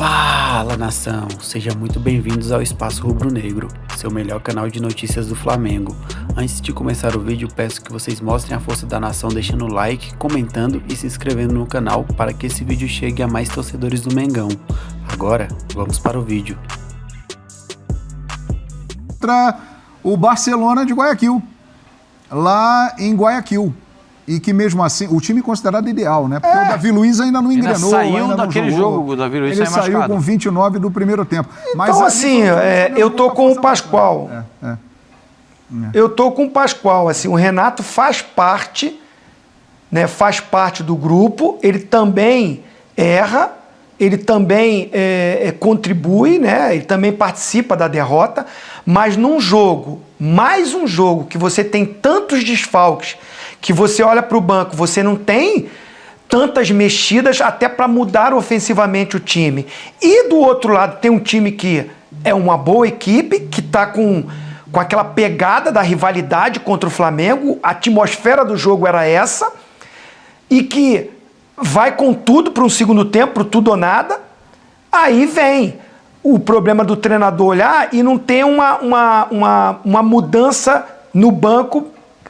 Fala, nação! Sejam muito bem-vindos ao Espaço Rubro-Negro, seu melhor canal de notícias do Flamengo. Antes de começar o vídeo, peço que vocês mostrem a força da nação deixando o like, comentando e se inscrevendo no canal para que esse vídeo chegue a mais torcedores do Mengão. Agora, vamos para o vídeo. Contra o Barcelona de Guayaquil, lá em Guayaquil. E que mesmo assim, o time considerado ideal, né? Porque o Davi Luiz ainda não engrenou. Ainda saiu daquele jogo, o Davi Luiz ele saiu com 29 do primeiro tempo. Mas então assim, eu tô com o Pascoal. Eu tô com o Pascoal, assim, o Renato faz parte, né? Faz parte do grupo, ele também erra, ele também contribui, né? Ele também participa da derrota, mas num jogo, mais um jogo que você tem tantos desfalques, que você olha para o banco, você não tem tantas mexidas até para mudar ofensivamente o time. E do outro lado tem um time que é uma boa equipe, que está com aquela pegada da rivalidade contra o Flamengo, a atmosfera do jogo era essa, e que vai com tudo para um segundo tempo, pro tudo ou nada. Aí vem o problema do treinador olhar e não ter uma mudança no banco,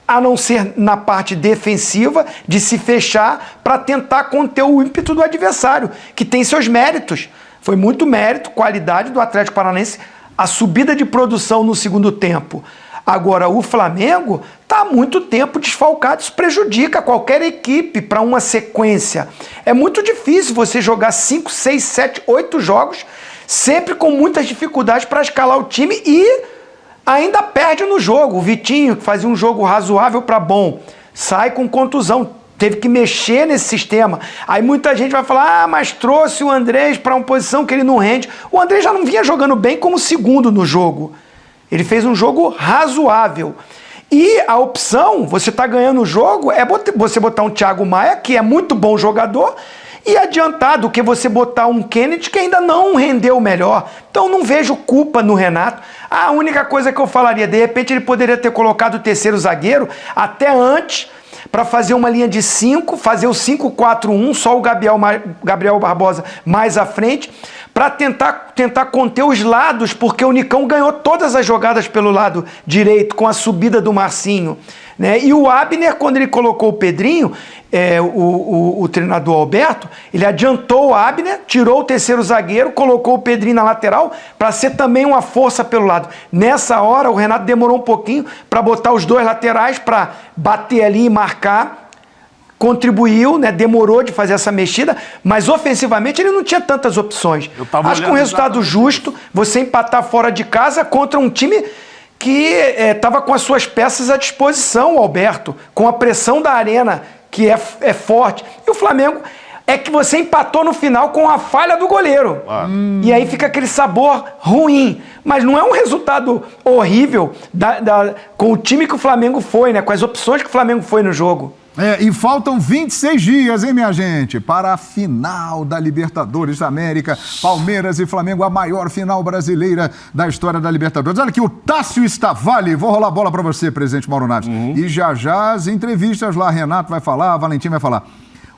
a não ser na parte defensiva, de se fechar para tentar conter o ímpeto do adversário, que tem seus méritos. Foi muito mérito, qualidade do Atlético Paranaense, a subida de produção no segundo tempo. Agora, o Flamengo está há muito tempo desfalcado, isso prejudica qualquer equipe para uma sequência. É muito difícil você jogar 5, 6, 7, 8 jogos, sempre com muitas dificuldades para escalar o time e ainda perde no jogo. O Vitinho, que fazia um jogo razoável para bom, sai com contusão, teve que mexer nesse sistema. Aí muita gente vai falar, mas trouxe o Andrés para uma posição que ele não rende. O Andrés já não vinha jogando bem como segundo no jogo. Ele fez um jogo razoável. E a opção, você está ganhando o jogo, é você botar um Thiago Maia, que é muito bom jogador, e adiantar do que você botar um Kennedy que ainda não rendeu melhor. Então não vejo culpa no Renato. A única coisa que eu falaria, de repente ele poderia ter colocado o terceiro zagueiro até antes, para fazer uma linha de 5, fazer o 5-4-1, só o Gabriel Barbosa mais à frente, para tentar conter os lados, porque o Nicão ganhou todas as jogadas pelo lado direito, com a subida do Marcinho, né? E o Abner, quando ele colocou o Pedrinho, o treinador Alberto, ele adiantou o Abner, tirou o terceiro zagueiro, colocou o Pedrinho na lateral, para ser também uma força pelo lado. Nessa hora, o Renato demorou um pouquinho para botar os dois laterais, para bater ali e marcar. Contribuiu, né? Demorou de fazer essa mexida, mas ofensivamente ele não tinha tantas opções. Acho que um resultado justo, você empatar fora de casa contra um time que estava com as suas peças à disposição, Alberto, com a pressão da arena, que é forte. E o Flamengo é que você empatou no final com a falha do goleiro. E aí fica aquele sabor ruim. Mas não é um resultado horrível com o time que o Flamengo foi, né? Com as opções que o Flamengo foi no jogo. E faltam 26 dias, hein, minha gente, para a final da Libertadores da América. Palmeiras e Flamengo, a maior final brasileira da história da Libertadores. Olha aqui, o Tássio Stavali. Vou rolar a bola para você, presidente Mauro Naves. E já as entrevistas lá, Renato vai falar, Valentim vai falar.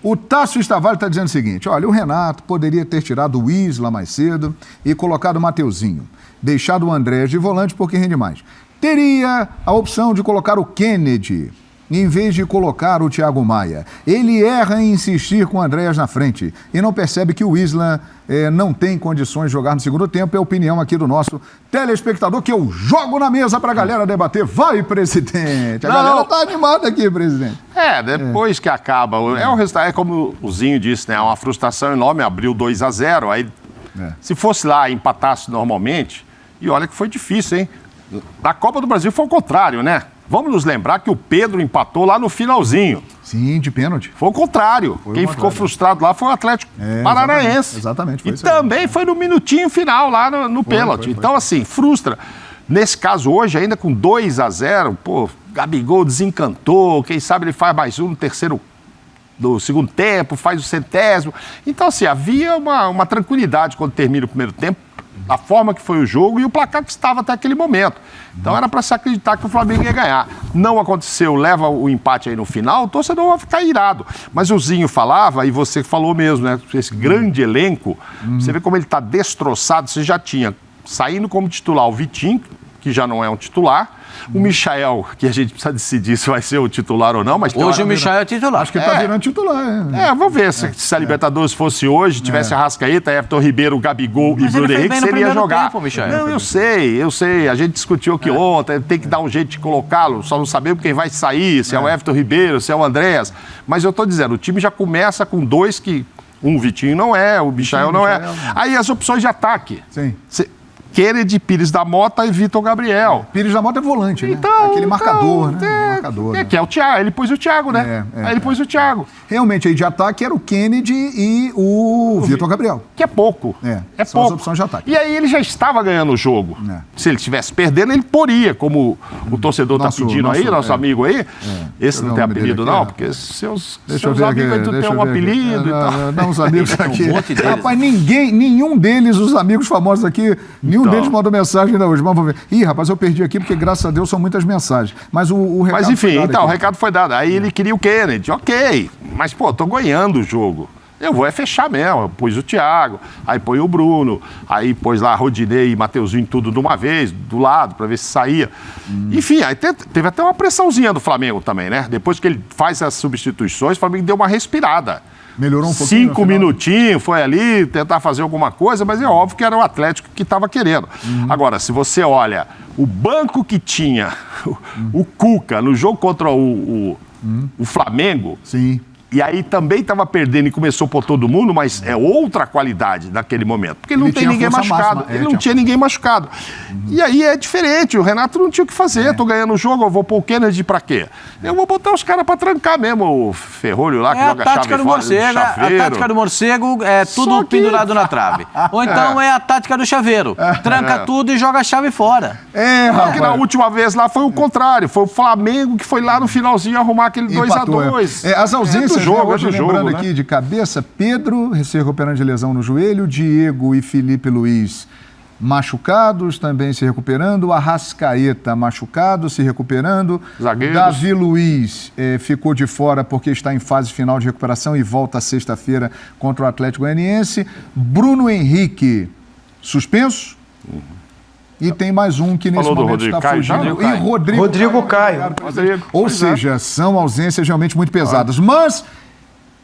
O Tássio Stavali está dizendo o seguinte, olha, o Renato poderia ter tirado o Isla mais cedo e colocado o Mateuzinho, deixado o Andrés de volante porque rende mais. Teria a opção de colocar o Kennedy em vez de colocar o Thiago Maia. Ele erra em insistir com o Andrés na frente e não percebe que o Isla não tem condições de jogar no segundo tempo. É a opinião aqui do nosso telespectador, que eu jogo na mesa para a galera debater. Vai, presidente! A galera está animada aqui, presidente. Depois que acaba, o resultado, é como o Zinho disse, né? Uma frustração enorme, abriu 2-0, aí se fosse lá, empatasse normalmente, e olha que foi difícil, hein? Na Copa do Brasil foi o contrário, né? Vamos nos lembrar que o Pedro empatou lá no finalzinho. Sim, de pênalti. Foi o contrário. Quem ficou frustrado lá foi o Atlético Paranaense. Exatamente. Foi e também foi no minutinho final lá no pênalti. Então, assim, frustra. Nesse caso hoje, ainda com 2-0, Gabigol desencantou. Quem sabe ele faz mais um no segundo tempo, faz o 100º. Então, assim, havia uma tranquilidade quando termina o primeiro tempo a forma que foi o jogo e o placar que estava até aquele momento. Então era para se acreditar que o Flamengo ia ganhar. Não aconteceu, leva o empate aí no final, o torcedor vai ficar irado. Mas o Zinho falava, e você falou mesmo, né? Esse grande elenco, você vê como ele está destroçado. Você já tinha, saindo como titular, o Vitinho, que já não é um titular. O Michael, que a gente precisa decidir se vai ser o titular ou não. Mas hoje o Michael é titular. Acho que ele está virando titular. Vamos ver se a Libertadores fosse hoje, tivesse Arrascaeta, Everton Ribeiro, Gabigol e Bruno Henrique, seria jogar. Tempo, não, eu sei. A gente discutiu aqui ontem, tem que dar um jeito de colocá-lo, só não sabemos quem vai sair, se é o Everton Ribeiro, se é o Andréas. Mas eu estou dizendo, o time já começa com dois que... O Vitinho não é, o Michael não é. Aí as opções de ataque. Sim. Kennedy, Pires da Mota e Vitor Gabriel. Pires da Mota é volante, né? Aquele marcador, né? Que é o Thiago, ele pôs o Thiago, né? Aí ele pôs o Thiago. Realmente, aí de ataque era o Kennedy e o Vitor Gabriel. Que é pouco. É são pouco. As opções de ataque. E aí ele já estava ganhando o jogo. Se ele estivesse perdendo, ele poria, como o torcedor está pedindo aí, nosso amigo aí. Esse não tem apelido, não, porque seus amigos aí tu tem um apelido e tal. Não, os amigos aqui. Um monte deles. Rapaz, nenhum deles, os amigos famosos aqui, nenhum deles mandou mensagem ainda hoje. Mas vamos ver. Ih, rapaz, eu perdi aqui porque, graças a Deus, são muitas mensagens. Mas o recado. Mas enfim, então, aqui. o recado foi dado. Aí ele queria o Kennedy. Ok. Mas, pô, tô ganhando o jogo. Eu vou fechar mesmo. Eu pus o Thiago, aí põe o Bruno, aí pôs lá Rodinei e Mateuzinho tudo de uma vez, do lado, para ver se saía. Enfim, aí teve até uma pressãozinha do Flamengo também, né? Depois que ele faz as substituições, o Flamengo deu uma respirada. Melhorou um pouquinho. 5 minutinhos, foi ali tentar fazer alguma coisa, mas é óbvio que era o Atlético que estava querendo. Agora, se você olha o banco que tinha o Cuca no jogo contra o Flamengo... Sim. E aí também estava perdendo e começou por todo mundo, mas é outra qualidade naquele momento. Porque ele não tem ninguém machucado. Máxima. Ele não tinha ninguém machucado. E aí é diferente. O Renato não tinha o que fazer. Estou ganhando o jogo, eu vou pôr o Kennedy para quê? Eu vou botar os caras para trancar mesmo. O Ferrolho lá, que joga chave fora, a tática do morcego é tudo pendurado na trave. Ou então é a tática do chaveiro. Tranca tudo e joga a chave fora. Porque na última vez lá foi o contrário. Foi o Flamengo que foi lá no finalzinho arrumar aquele 2-2. As ausências... Hoje, lembrando aqui de cabeça, Pedro se recuperando de lesão no joelho, Diego e Felipe Luiz machucados, também se recuperando, Arrascaeta machucado, se recuperando, zagueiros. Davi Luiz ficou de fora porque está em fase final de recuperação e volta sexta-feira contra o Atlético Goianiense, Bruno Henrique suspenso. E tem mais um que nesse momento está fugindo. E Rodrigo Caio. Ou seja, são ausências realmente muito pesadas. Mas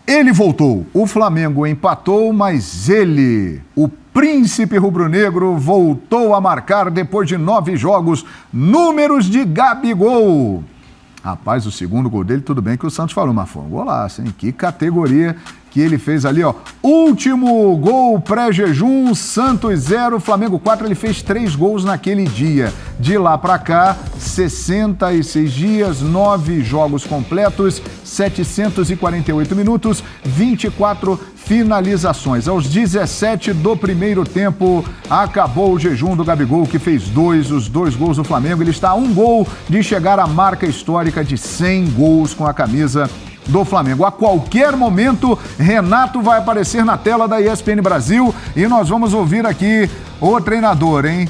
ele voltou. O Flamengo empatou, mas ele, o príncipe rubro-negro, voltou a marcar depois de 9 jogos. Números de Gabigol. Rapaz, o segundo gol dele, tudo bem que o Santos falou, mas foi um golaço, hein? Que categoria que ele fez ali, ó. Último gol pré-jejum, Santos 0, Flamengo 4, ele fez 3 gols naquele dia. De lá pra cá, 66 dias, 9 jogos completos, 748 minutos, 24 finalizações. Aos 17 do primeiro tempo, acabou o jejum do Gabigol, que fez os 2 gols do Flamengo. Ele está a 1 gol de chegar à marca histórica de 100 gols com a camisa do Flamengo. A qualquer momento, Renato vai aparecer na tela da ESPN Brasil e nós vamos ouvir aqui o treinador, hein?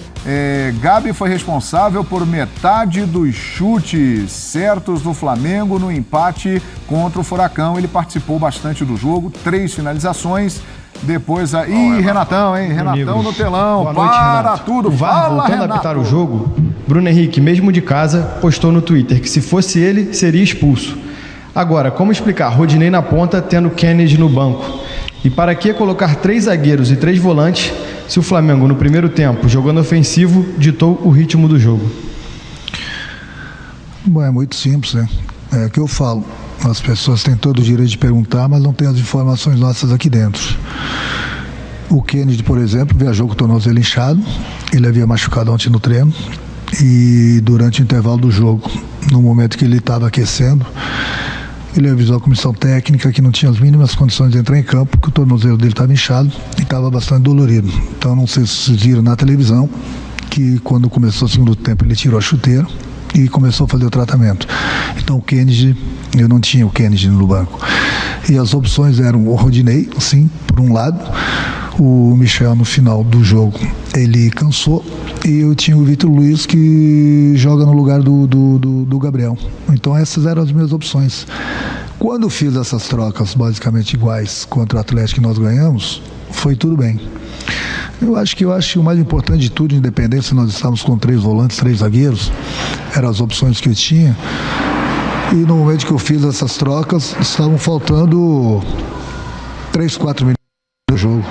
Gabi foi responsável por metade dos chutes certos do Flamengo no empate contra o Furacão. Ele participou bastante do jogo, 3 finalizações. Depois aí, Renatão, hein? Renatão no telão. Boa noite, Renato. Tudo. O VAR, Fala, voltando Renato. a apitar o jogo, Bruno Henrique, mesmo de casa, postou no Twitter que se fosse ele, seria expulso. Agora, como explicar Rodinei na ponta, tendo Kennedy no banco? E para que colocar 3 zagueiros e 3 volantes, se o Flamengo, no primeiro tempo, jogando ofensivo, ditou o ritmo do jogo? Bom, é muito simples, né? É o que eu falo. As pessoas têm todo o direito de perguntar, mas não têm as informações nossas aqui dentro. O Kennedy, por exemplo, viajou com o tornozelo inchado. Ele havia machucado ontem no treino. E durante o intervalo do jogo, no momento que ele estava aquecendo, ele avisou a comissão técnica que não tinha as mínimas condições de entrar em campo, porque o tornozelo dele estava inchado e estava bastante dolorido. Então, não sei se vocês viram na televisão que quando começou o segundo tempo ele tirou a chuteira e começou a fazer o tratamento. Então o Kennedy, eu não tinha o Kennedy no banco. E as opções eram o Rodinei, sim, por um lado, O Michel, no final do jogo, ele cansou e eu tinha o Vitor Luiz que joga no lugar do Gabriel. Então essas eram as minhas opções. Quando eu fiz essas trocas basicamente iguais contra o Atlético que nós ganhamos, foi tudo bem. Eu acho que o mais importante de tudo, independente se nós estávamos com 3 volantes, 3 zagueiros, eram as opções que eu tinha. E no momento que eu fiz essas trocas, estavam faltando 3, 4 minutos do jogo.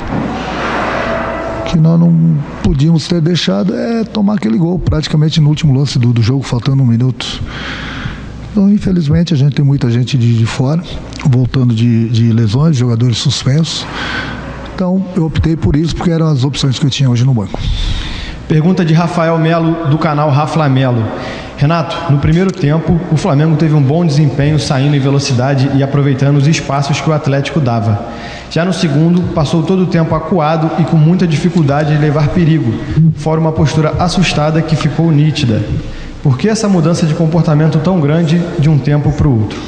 Que nós não podíamos ter deixado tomar aquele gol, praticamente no último lance do jogo, faltando 1 minuto. Então, infelizmente, a gente tem muita gente de fora, voltando de lesões, jogadores suspensos. Então, eu optei por isso, porque eram as opções que eu tinha hoje no banco. Pergunta de Rafael Melo, do canal Rafa Melo. Renato, no primeiro tempo, o Flamengo teve um bom desempenho saindo em velocidade e aproveitando os espaços que o Atlético dava. Já no segundo, passou todo o tempo acuado e com muita dificuldade de levar perigo, fora uma postura assustada que ficou nítida. Por que essa mudança de comportamento tão grande de um tempo para o outro?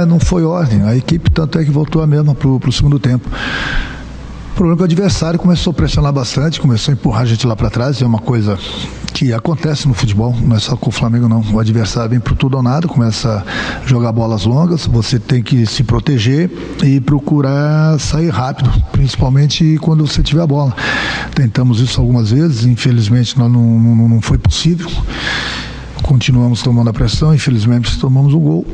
Não foi ordem. A equipe tanto é que voltou a mesma para o segundo tempo. O problema é que o adversário começou a pressionar bastante, começou a empurrar a gente lá para trás. É uma coisa que acontece no futebol, não é só com o Flamengo não. O adversário vem por tudo ou nada, começa a jogar bolas longas, você tem que se proteger e procurar sair rápido, principalmente quando você tiver a bola. Tentamos isso algumas vezes, infelizmente não foi possível. Continuamos tomando a pressão, infelizmente tomamos um gol.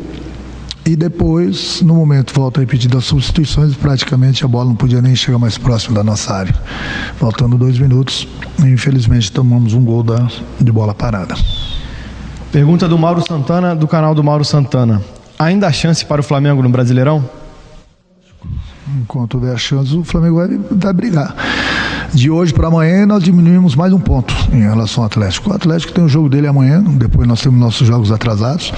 E depois, no momento, volta a repetir das substituições, praticamente a bola não podia nem chegar mais próximo da nossa área. Faltando 2 minutos, e infelizmente tomamos um gol de bola parada. Pergunta do Mauro Santana, do canal do Mauro Santana. Ainda há chance para o Flamengo no Brasileirão? Enquanto houver a chance, o Flamengo vai brigar. De hoje para amanhã, nós diminuímos mais um ponto em relação ao Atlético. O Atlético tem o jogo dele amanhã, depois nós temos nossos jogos atrasados.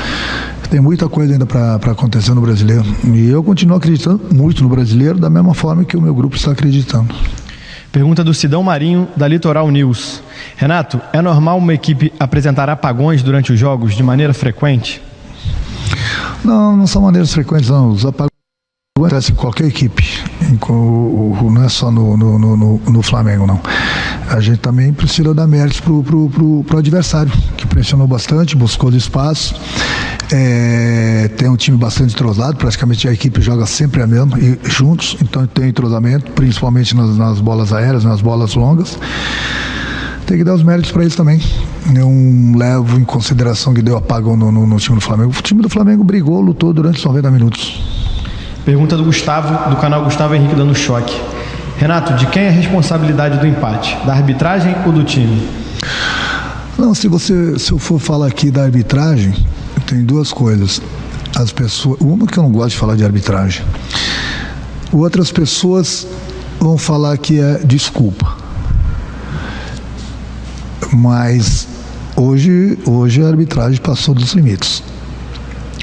Tem muita coisa ainda para acontecer no Brasileiro. E eu continuo acreditando muito no Brasileiro, da mesma forma que o meu grupo está acreditando. Pergunta do Sidão Marinho, da Litoral News. Renato, é normal uma equipe apresentar apagões durante os jogos de maneira frequente? Não são maneiras frequentes, não. Os apagões acontecem em qualquer equipe. Não é só no Flamengo, não. A gente também precisa dar méritos pro adversário, que pressionou bastante, buscou espaço. Tem um time bastante entrosado, praticamente a equipe joga sempre a mesma, juntos, então tem entrosamento, principalmente nas bolas aéreas, nas bolas longas. Tem que dar os méritos para eles também. Eu não levo em consideração que deu apagão no time do Flamengo. O time do Flamengo brigou, lutou durante os 90 minutos. Pergunta do Gustavo, do canal Gustavo Henrique dando choque. Renato, de quem é a responsabilidade do empate? Da arbitragem ou do time? Não, se eu for falar aqui da arbitragem, tem 2 coisas. As pessoas, uma que eu não gosto de falar de arbitragem. Outras pessoas vão falar que é desculpa. Mas hoje a arbitragem passou dos limites.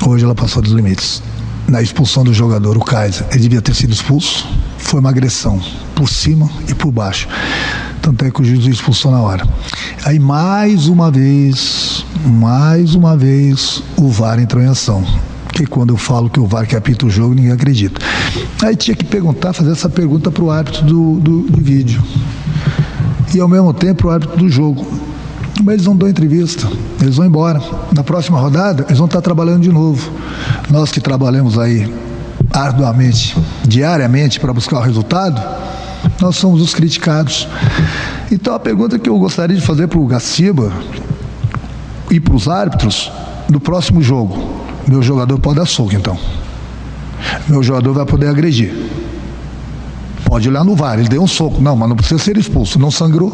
Hoje ela passou dos limites. Na expulsão do jogador, o Kaiser, ele devia ter sido expulso. Foi uma agressão por cima e por baixo. Tanto é que o juiz o expulsou na hora. Aí mais uma vez, o VAR entrou em ação. Porque quando eu falo que o VAR que apita o jogo, ninguém acredita. Aí tinha que fazer essa pergunta para o árbitro do vídeo. E ao mesmo tempo o árbitro do jogo. Mas eles não dão entrevista, eles vão embora. Na próxima rodada, eles vão estar trabalhando de novo. Nós que trabalhamos aí arduamente, diariamente, para buscar o resultado, nós somos os criticados. Então a pergunta que eu gostaria de fazer para o Gaciba e para os árbitros, no próximo jogo, meu jogador pode dar soco então. Meu jogador vai poder agredir. Pode olhar no VAR, ele deu um soco. Não, mas não precisa ser expulso, não sangrou.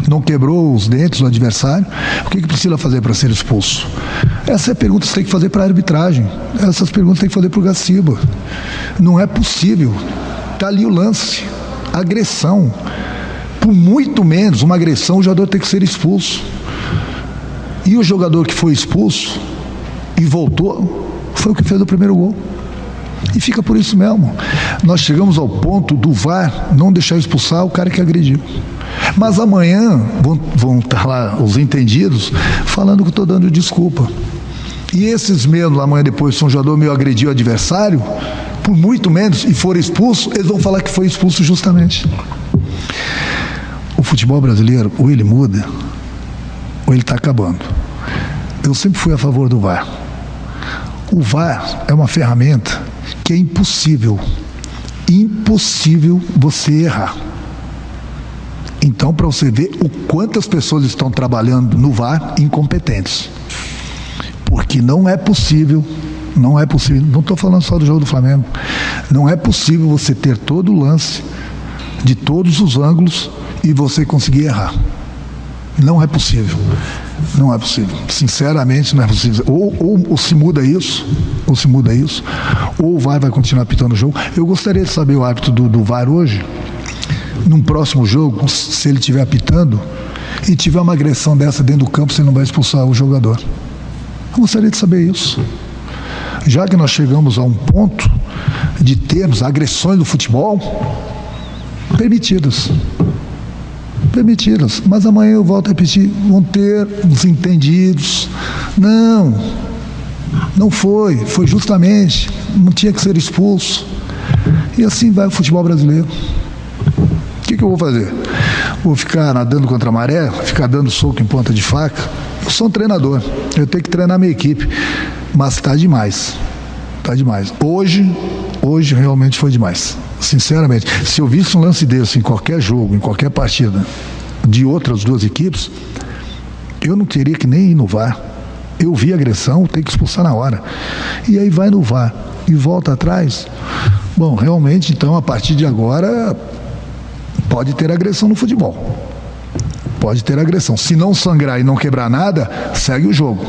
Não quebrou os dentes do adversário. O que precisa fazer para ser expulso? Essa é a pergunta que você tem que fazer para a arbitragem. Essas perguntas tem que fazer para o Gaciba. Não é possível. Está ali o lance. Agressão. Por muito menos uma agressão, o jogador tem que ser expulso. E o jogador que foi expulso e voltou, foi o que fez o primeiro gol. E fica por isso mesmo. Nós chegamos ao ponto do VAR não deixar expulsar o cara que agrediu. Mas amanhã vão estar lá os entendidos falando que eu estou dando desculpa. E esses mesmos, amanhã depois, se um jogador meu agrediu o adversário, por muito menos, e for expulso, eles vão falar que foi expulso justamente. O futebol brasileiro, ou ele muda, ou ele está acabando. Eu sempre fui a favor do VAR. O VAR é uma ferramenta que é impossível você errar. Então, para você ver o quantas pessoas estão trabalhando no VAR incompetentes. Porque não é possível, não estou falando só do jogo do Flamengo, não é possível você ter todo o lance, de todos os ângulos, e você conseguir errar. Não é possível. Não é possível. Sinceramente, não é possível. Ou se muda isso, ou o VAR vai continuar apitando o jogo. Eu gostaria de saber o árbitro do VAR hoje, num próximo jogo, se ele estiver apitando e tiver uma agressão dessa dentro do campo, você não vai expulsar o jogador. Eu gostaria de saber isso. Já que nós chegamos a um ponto de termos agressões no futebol permitidas, mas amanhã eu volto a repetir, vão ter desentendidos. Não foi justamente, não tinha que ser expulso. E assim vai o futebol brasileiro. O que eu vou fazer? Vou ficar nadando contra a maré, ficar dando soco em ponta de faca? Eu sou um treinador, eu tenho que treinar minha equipe, mas está demais. Hoje realmente foi demais. Sinceramente, se eu visse um lance desse em qualquer jogo, em qualquer partida de outras duas equipes, eu não teria que nem ir no VAR. Eu vi agressão, tem que expulsar na hora. E aí vai no VAR e volta atrás. Bom, realmente, então, a partir de agora, pode ter agressão no futebol. Pode ter agressão. Se não sangrar e não quebrar nada, segue o jogo.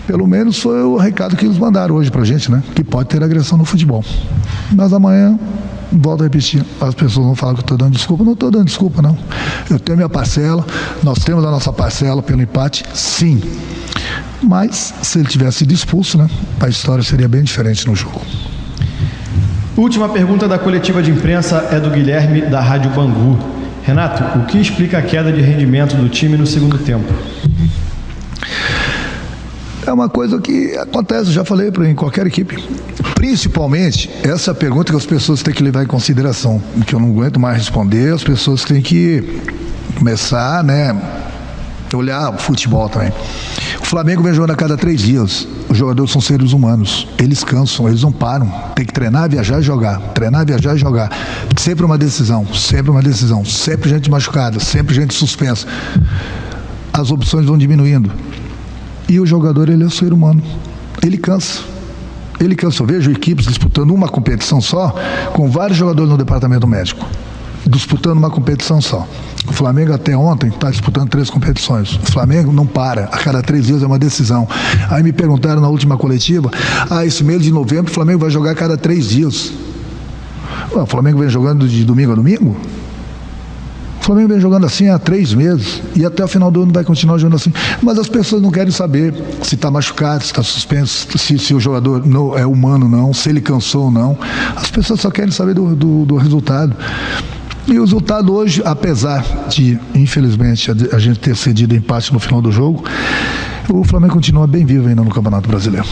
Pelo menos foi o recado que eles mandaram hoje pra gente, né? Que pode ter agressão no futebol. Mas amanhã, volto a repetir, as pessoas vão falar que eu estou dando desculpa. Não estou dando desculpa, não. Eu tenho minha parcela, nós temos a nossa parcela pelo empate, sim. Mas, se ele tivesse sido expulso, né? A história seria bem diferente no jogo. Última pergunta da coletiva de imprensa é do Guilherme, da Rádio Bangu. Renato, o que explica a queda de rendimento do time no segundo tempo? É uma coisa que acontece, já falei em qualquer equipe. Principalmente, essa pergunta que as pessoas têm que levar em consideração, que eu não aguento mais responder, as pessoas têm que começar, né, olhar o futebol também. O Flamengo vem jogando a cada 3 dias. Os jogadores são seres humanos. Eles cansam, eles não param. Tem que treinar, viajar e jogar. Treinar, viajar e jogar. Sempre uma decisão. Sempre gente machucada, sempre gente suspensa. As opções vão diminuindo. E o jogador, ele é um ser humano. Ele cansa. Eu vejo equipes disputando uma competição só, com vários jogadores no departamento médico. Disputando uma competição só. O Flamengo até ontem está disputando 3 competições. O Flamengo não para. A cada 3 dias é uma decisão. Aí me perguntaram na última coletiva, esse mês de novembro o Flamengo vai jogar a cada 3 dias. O Flamengo vem jogando de domingo a domingo? O Flamengo vem jogando assim há 3 meses e até o final do ano vai continuar jogando assim. Mas as pessoas não querem saber se está machucado, se está suspenso, se o jogador não é humano não, se ele cansou ou não. As pessoas só querem saber do resultado. E o resultado hoje, apesar de, infelizmente, a gente ter cedido empate no final do jogo, o Flamengo continua bem vivo ainda no Campeonato Brasileiro.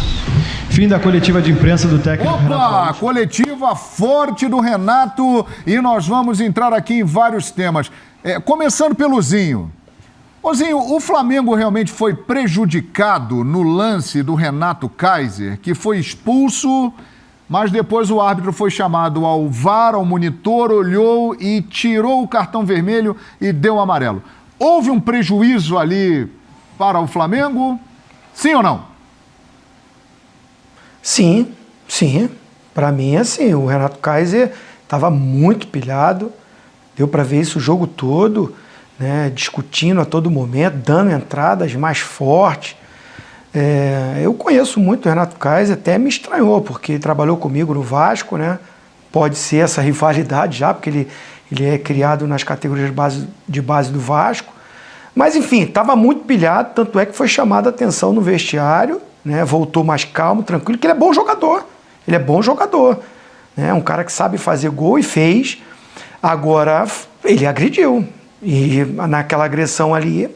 Fim da coletiva de imprensa do técnico Renato. Coletiva forte do Renato, e nós vamos entrar aqui em vários temas. Começando pelo Zinho. Ô Zinho, o Flamengo realmente foi prejudicado no lance do Renato Kaiser, que foi expulso, mas depois o árbitro foi chamado ao VAR, ao monitor, olhou e tirou o cartão vermelho e deu o amarelo. Houve um prejuízo ali para o Flamengo? Sim ou não? Sim. Para mim é assim. O Renato Kaiser estava muito pilhado, deu para ver isso o jogo todo, né, discutindo a todo momento, dando entradas mais fortes. Eu conheço muito o Renato Kaiser, até me estranhou, porque ele trabalhou comigo no Vasco, né? Pode ser essa rivalidade já, porque ele é criado nas categorias de base do Vasco. Mas, enfim, estava muito pilhado, tanto é que foi chamada a atenção no vestiário, né? Voltou mais calmo, tranquilo, que ele é bom jogador. Né? Um cara que sabe fazer gol e fez. Agora, ele agrediu. E naquela agressão ali,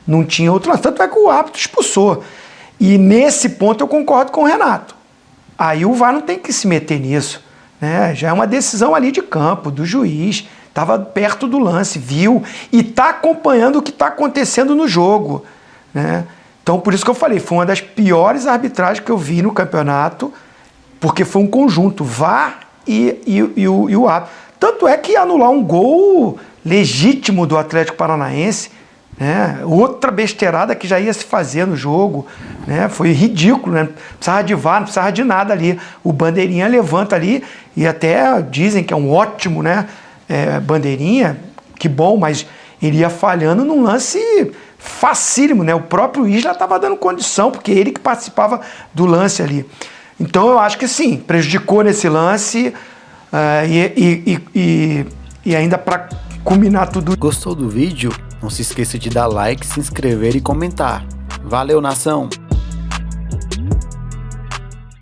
não tinha outro lance. Tanto é que o árbitro expulsou. E nesse ponto eu concordo com o Renato. aí o VAR não tem que se meter nisso, né? Já é uma decisão ali de campo, do juiz, estava perto do lance, viu e está acompanhando o que está acontecendo no jogo, né? Então, por isso que eu falei, foi uma das piores arbitragens que eu vi no campeonato, porque foi um conjunto, VAR e o árbitro. Tanto é que anular um gol legítimo do Atlético Paranaense, né? Outra besteirada que já ia se fazer no jogo, né? Foi ridículo, né? Não precisava de VAR, não precisava de nada ali. O Bandeirinha levanta ali e até dizem que é um ótimo, né? Bandeirinha, que bom, mas ele ia falhando num lance facílimo, né? O próprio Isla estava dando condição, porque ele que participava do lance ali. Então eu acho que sim, prejudicou nesse lance e ainda para culminar tudo. Gostou do vídeo? Não se esqueça de dar like, se inscrever e comentar. Valeu, nação!